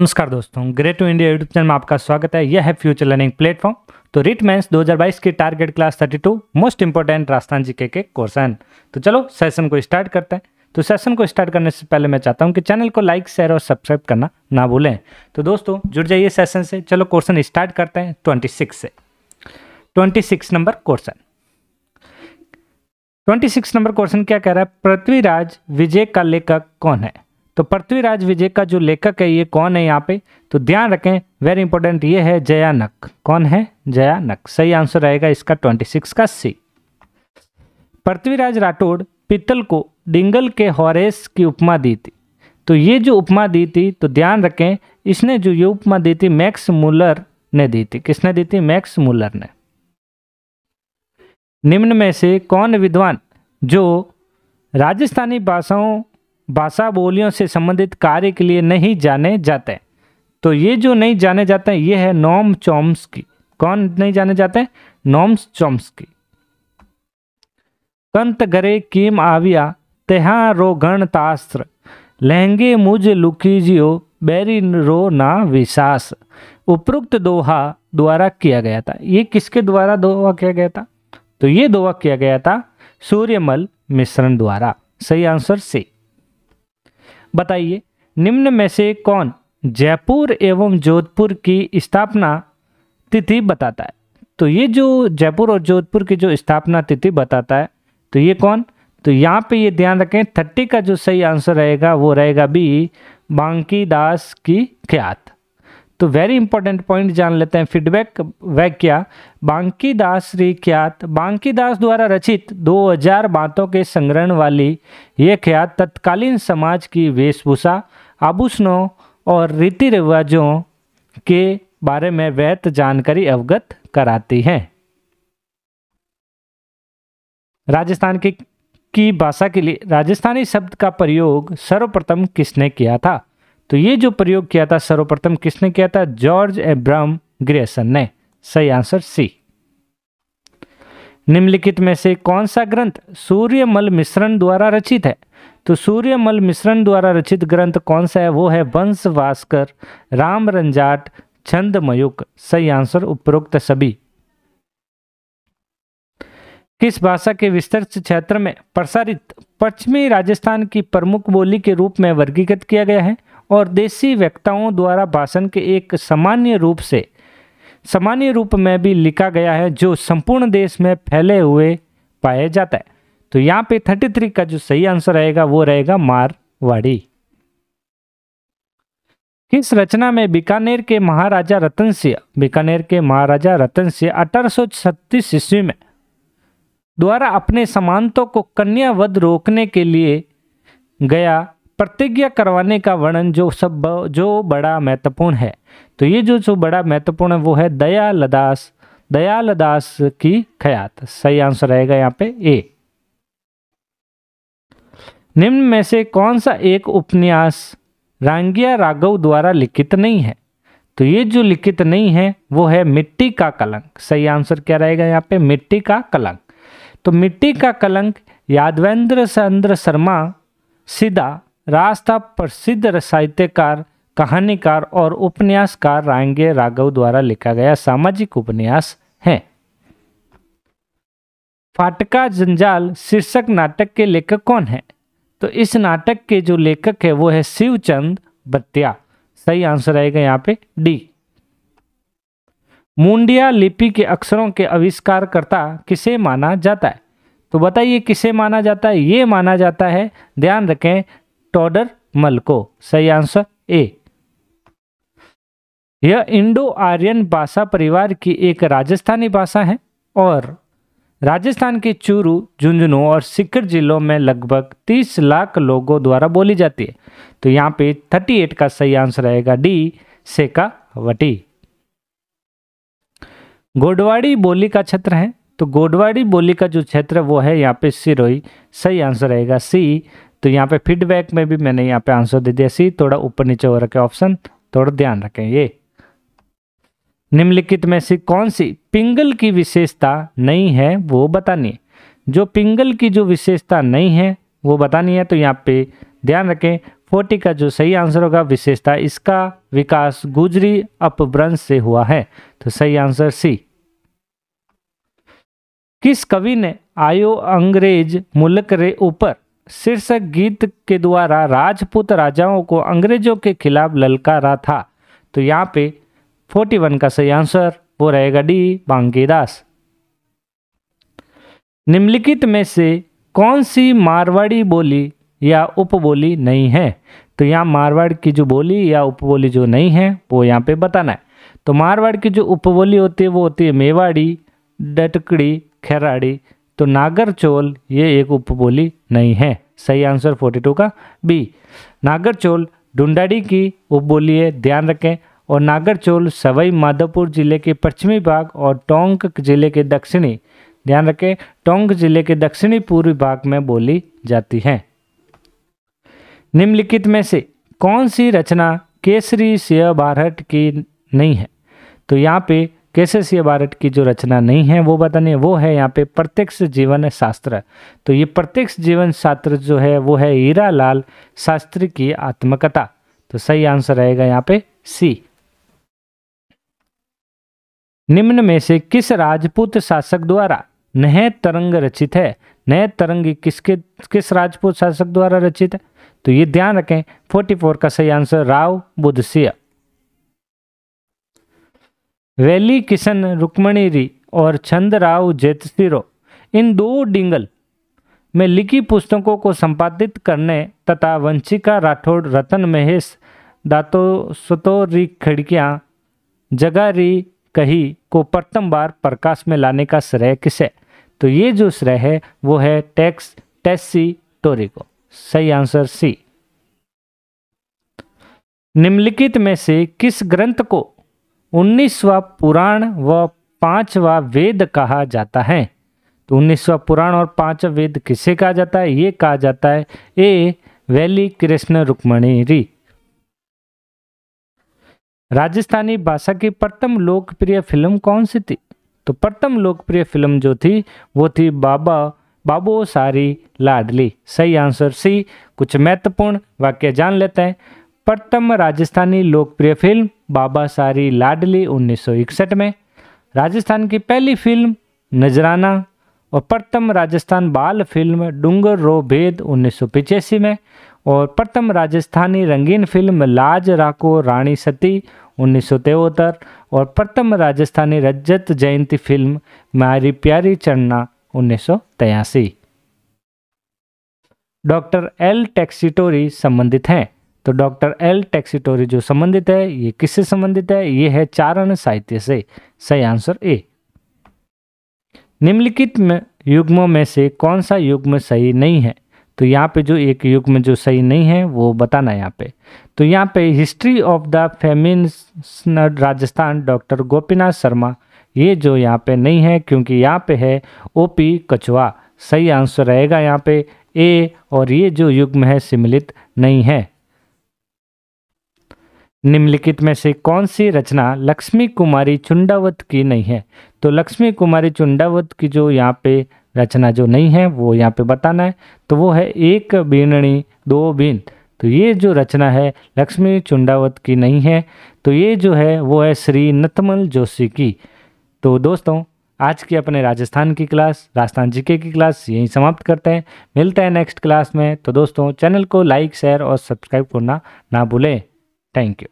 नमस्कार दोस्तों, great to India YouTube channel में आपका स्वागत है। यह है फ्यूचर लर्निंग प्लेटफॉर्म। तो रिट मेंस 2022 की target class 32 most important Rajasthan GK के क्वेश्चन। तो चलो सेशन को स्टार्ट करते हैं। तो सेशन को स्टार्ट करने से पहले मैं चाहता हूं कि चैनल को लाइक, शेयर और सब्सक्राइब करना ना भूलें। तो दोस्तों जुड़ जाइए सेशन से। चलो क्वेश्चन स्टार्ट करते हैं 26 से। 26 नंबर क्वेश्चन। 26 नंबर क्वेश्चन क्या कह रहा है? पृथ्वीराज विजय का लेखक कौन है? तो पृथ्वीराज विजय का जो लेखक है ये कौन है यहाँ पे? तो ध्यान रखें, वेरी इंपॉर्टेंट, ये है जयानक। कौन है? जयानक। सही आंसर रहेगा इसका 26 का सी। पृथ्वीराज राठौड़ पित्तल को डिंगल के हॉरेस की उपमा दी थी। तो ये जो उपमा दी थी, तो ध्यान रखें, इसने जो ये उपमा दी थी मैक्स मुलर ने दी थी। किसने दी थी? मैक्स मुलर ने। निम्न में से कौन विद्वान जो राजस्थानी भाषा बोलियों से संबंधित कार्य के लिए नहीं जाने जाते? तो ये जो नहीं जाने जाते हैं ये है नोम चॉम्स्की। कौन नहीं जाने जाते हैं? Noam Chomsky. कंत गरे कीम आविया तेहा रो गणतास्त्र लहंगे मुझ लुकीजियो बैरी रो ना विशास। उपरोक्त दोहा द्वारा किया गया था। ये किसके द्वारा दोहा किया गया था? तो ये दोहा किया गया था सूर्यमल मिश्रण द्वारा। सही आंसर सी। बताइए, निम्न में से कौन जयपुर एवं जोधपुर की स्थापना तिथि बताता है? तो ये जो जयपुर और जोधपुर की जो स्थापना तिथि बताता है, तो ये कौन? तो यहाँ पे ये ध्यान रखें, 30 का जो सही आंसर रहेगा वो रहेगा बी, बांकीदास की ख्यात। तो वेरी इंपॉर्टेंट पॉइंट जान लेते हैं। फीडबैक वाक्य बांकीदास री ख्यात। बांकीदास द्वारा रचित 2000 बातों के संग्रहण वाली ये ख्यात तत्कालीन समाज की वेशभूषा, आभूषणों और रीति रिवाजों के बारे में वैध जानकारी अवगत कराती है। राजस्थान की भाषा के लिए राजस्थानी शब्द का प्रयोग सर्वप्रथम किसने किया था? तो ये जो प्रयोग किया था सर्वप्रथम किसने किया था? जॉर्ज एब्राहम ग्रेसन ने। सही आंसर सी। निम्नलिखित में से कौन सा ग्रंथ सूर्यमल मिश्रण द्वारा रचित है? तो सूर्यमल मिश्रण द्वारा रचित ग्रंथ कौन सा है? वो है वंश भास्कर, राम रंजाट, छंदमयुक। सही आंसर उपरोक्त सभी। किस भाषा के विस्तृत क्षेत्र में प्रसारित पश्चिमी राजस्थान की प्रमुख बोली के रूप में वर्गीकृत किया गया है और देशी वक्ताओं द्वारा भाषण के एक सामान्य रूप में भी लिखा गया है जो संपूर्ण देश में फैले हुए पाया जाता है? तो यहाँ पे 33 का जो सही आंसर रहेगा वो रहेगा मारवाड़ी। किस रचना में बीकानेर के महाराजा रतन सिंह 1836 ईस्वी में द्वारा अपने सामंतों को कन्यावध रोकने के लिए गया प्रतिज्ञा करवाने का वर्णन जो बड़ा महत्वपूर्ण है? तो ये जो बड़ा महत्वपूर्ण है वो है दयालदास की ख्यात। सही आंसर रहेगा यहाँ पे ए। निम्न में से कौन सा एक उपन्यास रांगिया राघव द्वारा लिखित नहीं है? तो ये जो लिखित नहीं है वो है मिट्टी का कलंक। सही आंसर क्या रहेगा यहाँ पे? मिट्टी का कलंक। तो मिट्टी का कलंक यादवेंद्र चंद्र शर्मा सीधा रास्ता प्रसिद्ध साहित्यकार, कहानीकार और उपन्यासकार रांगे राघव द्वारा लिखा गया सामाजिक उपन्यास है। फाटका जंजाल शीर्षक नाटक के लेखक कौन है? तो इस नाटक के जो लेखक है वो है शिवचंद बत्या। सही आंसर रहेगा यहाँ पे डी। मुंडिया लिपि के अक्षरों के आविष्कारकर्ता किसे माना जाता है? तो बताइए किसे माना जाता है? ये माना जाता है, ध्यान रखें, टोडरमल को। सही आंसर ए। यह इंडो आर्यन भाषा परिवार की एक राजस्थानी भाषा है और राजस्थान के चूरू, झुंझुनू और सीकर जिलों में लगभग 30 लाख लोगों द्वारा बोली जाती है। तो यहाँ पे 38 का सही आंसर रहेगा डी, शेखावटी। गोडवाड़ी बोली का क्षेत्र है। तो गोडवाड़ी बोली का जो क्षेत्र वो है यहाँ पे सिरोही। सही आंसर रहेगा सी। तो यहाँ पे फीडबैक में भी मैंने यहाँ पे आंसर दे दिया सी। थोड़ा ऊपर नीचे हो रखे ऑप्शन, थोड़ा ध्यान रखें। ये निम्नलिखित में से कौन सी पिंगल की विशेषता नहीं है वो बतानी है? जो पिंगल की जो विशेषता नहीं है वो बतानी है, तो यहाँ पे ध्यान रखें 40 का जो सही आंसर होगा, विशेषता इसका विकास गुजरी अपभ्रंश से हुआ है, तो सही आंसर सी। किस कवि ने आयो अंग्रेज मुल्क रे ऊपर शीर्षक गीत के द्वारा राजपूत राजाओं को अंग्रेजों के खिलाफ ललकारा था? तो यहाँ पे 41 का सही आंसर वो रहेगा डी, बांकीदास। निम्नलिखित में से कौन सी मारवाड़ी बोली या उपबोली नहीं है? तो यहाँ मारवाड़ की जो बोली या उपबोली जो नहीं है वो यहाँ पे बताना है। तो मारवाड़ की जो उपबोली होती है वो होती है मेवाड़ी, डटकड़ी, खेराड़ी। तो नागरचोल ये एक उपबोली नहीं है, सही आंसर 42 का बी। नागरचोल ढूंढाड़ी की उपबोली है, ध्यान रखें। और नागरचोल सवाई माधोपुर जिले के पश्चिमी भाग और टोंक जिले के दक्षिणी, ध्यान रखें, टोंक जिले के दक्षिणी पूर्वी भाग में बोली जाती है। निम्नलिखित में से कौन सी रचना केसरी सिंह बारहट की नहीं है? तो यहाँ पे केसरी सिंह बारहट की जो रचना नहीं है वो बतानी है, वो है यहाँ पे प्रत्यक्ष जीवन शास्त्र। तो ये प्रत्यक्ष जीवन शास्त्र जो है वो है हीरालाल शास्त्री की आत्मकथा, तो सही आंसर रहेगा यहाँ पे सी। निम्न में से किस राजपूत शासक द्वारा नह तरंग रचित है? नह तरंग किस राजपूत शासक द्वारा रचित है? तो ये ध्यान रखें, 44 का सही आंसर राव बुद्धसिंह। वैली किशन रुक्मणीरी और चंद्रराव जेतसिरो, इन दो डिंगल में लिखी पुस्तकों को संपादित करने तथा वंशिका राठौड़, रतन महेश दातो सतोरी खिड़कियां जगारी कही को प्रथम बार प्रकाश में लाने का श्रेय किसे? तो ये जो श्रेय है वो है टेस्सी टोरी को, सही आंसर सी। निम्नलिखित में से किस ग्रंथ को 19वां पुराण व 5वां वेद कहा जाता है? तो 19वां पुराण और 5वां वेद किसे कहा जाता है? ये कहा जाता है ए वैली कृष्ण रुक्मणीरी। राजस्थानी भाषा की प्रथम लोकप्रिय फिल्म कौन सी थी? तो प्रथम लोकप्रिय फिल्म जो थी वो थी बाबो सारी लाडली, सही आंसर सी। कुछ महत्वपूर्ण वाक्य जान लेते हैं। प्रथम राजस्थानी लोकप्रिय फिल्म बाबा सारी लाडली 1961 में, राजस्थान की पहली फिल्म नजराना, और प्रथम राजस्थान बाल फिल्म डूंगर रो भेद 1985 में, और प्रथम राजस्थानी रंगीन फिल्म लाज राको रानी सती 1973, और प्रथम राजस्थानी रजत जयंती फिल्म मारी प्यारी चन्ना 1983। डॉक्टर एल टेक्सिटोरी संबंधित हैं। तो डॉक्टर एल टेक्सिटोरी जो संबंधित है ये किससे संबंधित है? ये है चारण साहित्य से, सही आंसर ए। निम्नलिखित में युग्मों में से कौन सा युग्म सही नहीं है? तो यहाँ पे जो एक युग्म जो सही नहीं है वो बताना है यहाँ पे। तो यहाँ पे history of the feminist Rajasthan doctor Gopinath Sharma, ये जो यहाँ पे नहीं है क्योंकि यहाँ पे है ओपी कछुआ, सही आंसर रहेगा यहाँ पे ए। और ये जो युग्म है सम्मिलित नहीं है। निम्नलिखित में से कौन सी रचना लक्ष्मी कुमारी चुंडावत की नहीं है? तो लक्ष्मी कुमारी चुंडावत की जो यहाँ पे रचना जो नहीं है वो यहाँ पे बताना है। तो वो है एक बीनणी दो बीन। तो ये जो रचना है लक्ष्मी चुंडावत की नहीं है। तो ये जो है वो है श्री नतमल जोशी की। तो दोस्तों आज की अपने राजस्थान की क्लास, राजस्थान जीके की क्लास यहीं समाप्त करते हैं। मिलते हैं नेक्स्ट क्लास में। तो दोस्तों चैनल को लाइक शेयर और सब्सक्राइब करना ना भूलें। Thank you.